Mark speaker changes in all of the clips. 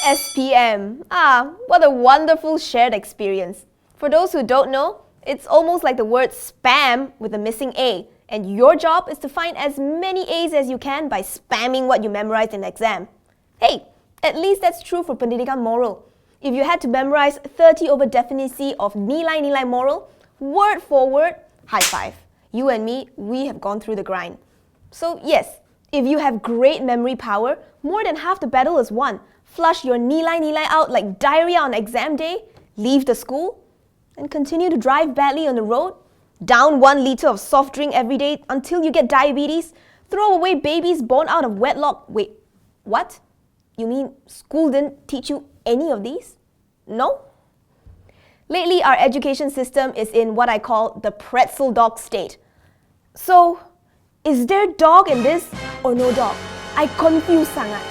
Speaker 1: SPM. What a wonderful shared experience. For those who don't know, it's almost like the word spam with a missing A, and your job is to find as many A's as you can by spamming what you memorized in the exam. Hey, at least that's true for Pendidikan Moral. If you had to memorize 30 over definisi of nilai-nilai moral, word for word, high five. You and me, we have gone through the grind. So yes, if you have great memory power, more than half the battle is won. Flush your nilai-nilai out like diarrhea on exam day, leave the school, and continue to drive badly on the road, down 1 liter of soft drink every day until you get diabetes, throw away babies born out of wedlock. Wait, what? You mean school didn't teach you any of these? No? Lately, our education system is in what I call the pretzel dog state. So, is there dog in this or no dog? I confuse sangat.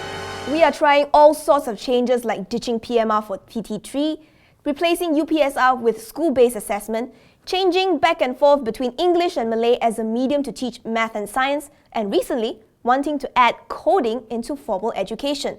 Speaker 1: We are trying all sorts of changes like ditching PMR for PT3, replacing UPSR with school-based assessment, changing back and forth between English and Malay as a medium to teach math and science, and recently, wanting to add coding into formal education.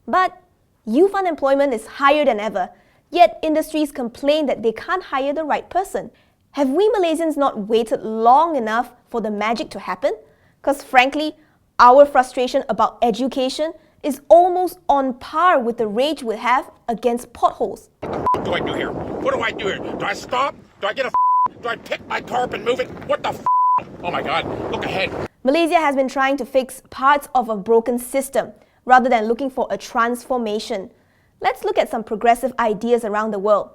Speaker 1: But youth unemployment is higher than ever, yet industries complain that they can't hire the right person. Have we Malaysians not waited long enough for the magic to happen? Because frankly, our frustration about education is almost on par with the rage we have against potholes.
Speaker 2: What do I do here? What do I do here? Do I stop? Do I get a Do I pick my car up and move it? What the Oh my God, look ahead.
Speaker 1: Malaysia has been trying to fix parts of a broken system rather than looking for a transformation. Let's look at some progressive ideas around the world.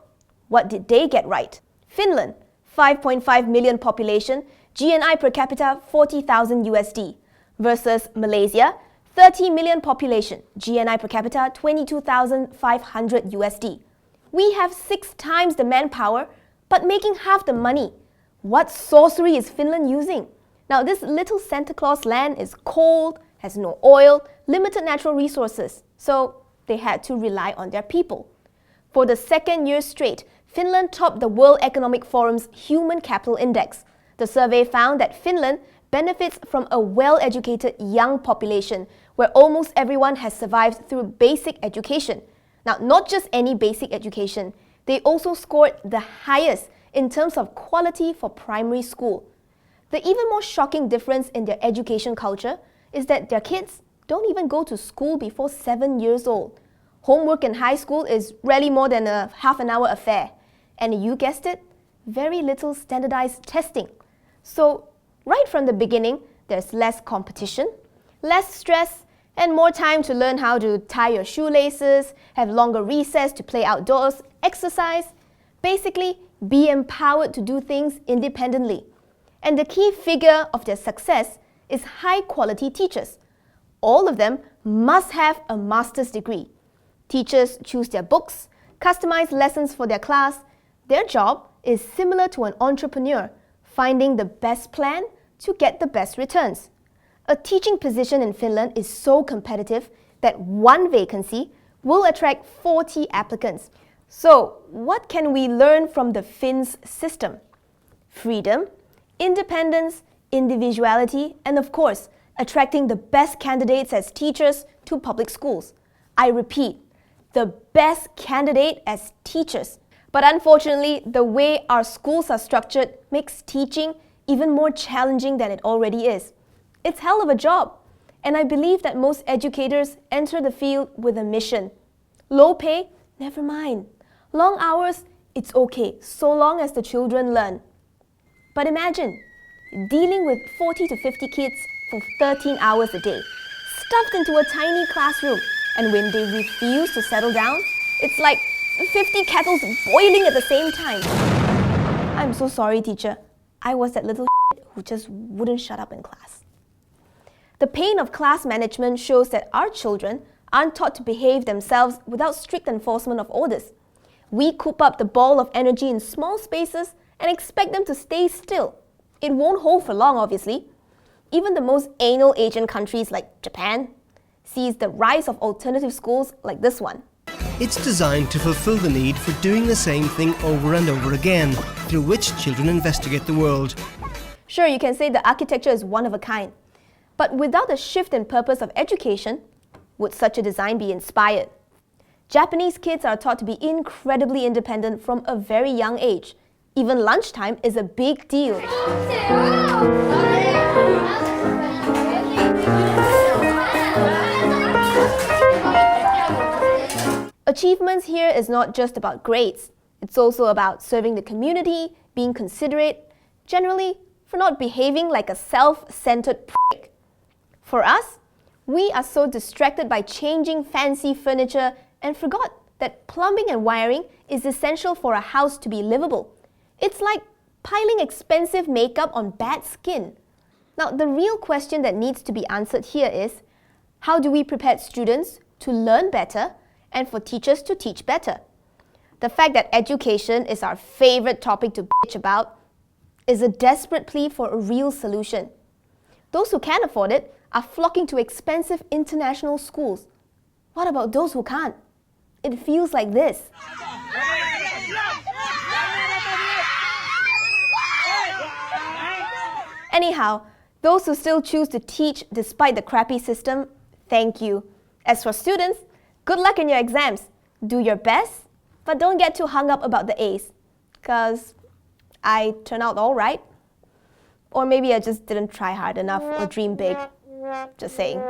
Speaker 1: What did they get right? Finland, 5.5 million population, GNI per capita 40,000 USD, versus Malaysia, 30 million population, GNI per capita 22,500 USD. We have 6 times the manpower, but making half the money. What sorcery is Finland using? Now, this little Santa Claus land is cold, has no oil, limited natural resources, so they had to rely on their people. For the second year straight, Finland topped the World Economic Forum's Human Capital Index. The survey found that Finland benefits from a well-educated young population where almost everyone has survived through basic education. Now, not just any basic education, they also scored the highest in terms of quality for primary school. The even more shocking difference in their education culture is that their kids don't even go to school before 7 years old. Homework in high school is rarely more than a half-an-hour affair. And you guessed it, very little standardized testing. So, right from the beginning, there's less competition, less stress, and more time to learn how to tie your shoelaces, have longer recess to play outdoors, exercise. Basically, be empowered to do things independently. And the key figure of their success is high-quality teachers. All of them must have a master's degree. Teachers choose their books, customize lessons for their class. Their job is similar to an entrepreneur, finding the best plan to get the best returns. A teaching position in Finland is so competitive that one vacancy will attract 40 applicants. So, what can we learn from the Finns system? Freedom, independence, individuality, and of course, attracting the best candidates as teachers to public schools. I repeat, the best candidate as teachers. But unfortunately, the way our schools are structured makes teaching even more challenging than it already is. It's hell of a job, and I believe that most educators enter the field with a mission. Low pay? Never mind. Long hours? It's okay, so long as the children learn. But imagine dealing with 40 to 50 kids for 13 hours a day, stuffed into a tiny classroom, and when they refuse to settle down, it's like 50 kettles boiling at the same time. I'm so sorry, teacher. I was that little who just wouldn't shut up in class. The pain of class management shows that our children aren't taught to behave themselves without strict enforcement of orders. We coop up the ball of energy in small spaces and expect them to stay still. It won't hold for long, obviously. Even the most anal Asian countries like Japan sees the rise of alternative schools like this one.
Speaker 3: It's designed to fulfill the need for doing the same thing over and over again, through which children investigate the world.
Speaker 1: Sure, you can say the architecture is one of a kind. But without a shift in purpose of education, would such a design be inspired? Japanese kids are taught to be incredibly independent from a very young age. Even lunchtime is a big deal. Achievements here is not just about grades. It's also about serving the community, being considerate, generally for not behaving like a self-centered prick. For us, we are so distracted by changing fancy furniture and forgot that plumbing and wiring is essential for a house to be livable. It's like piling expensive makeup on bad skin. Now, the real question that needs to be answered here is, how do we prepare students to learn better and for teachers to teach better? The fact that education is our favorite topic to bitch about is a desperate plea for a real solution. Those who can afford it are flocking to expensive international schools. What about those who can't? It feels like this. Anyhow, those who still choose to teach despite the crappy system, thank you. As for students, good luck in your exams. Do your best, but don't get too hung up about the A's. 'Cause I turn out all right. Or maybe I just didn't try hard enough or dream big. Just saying.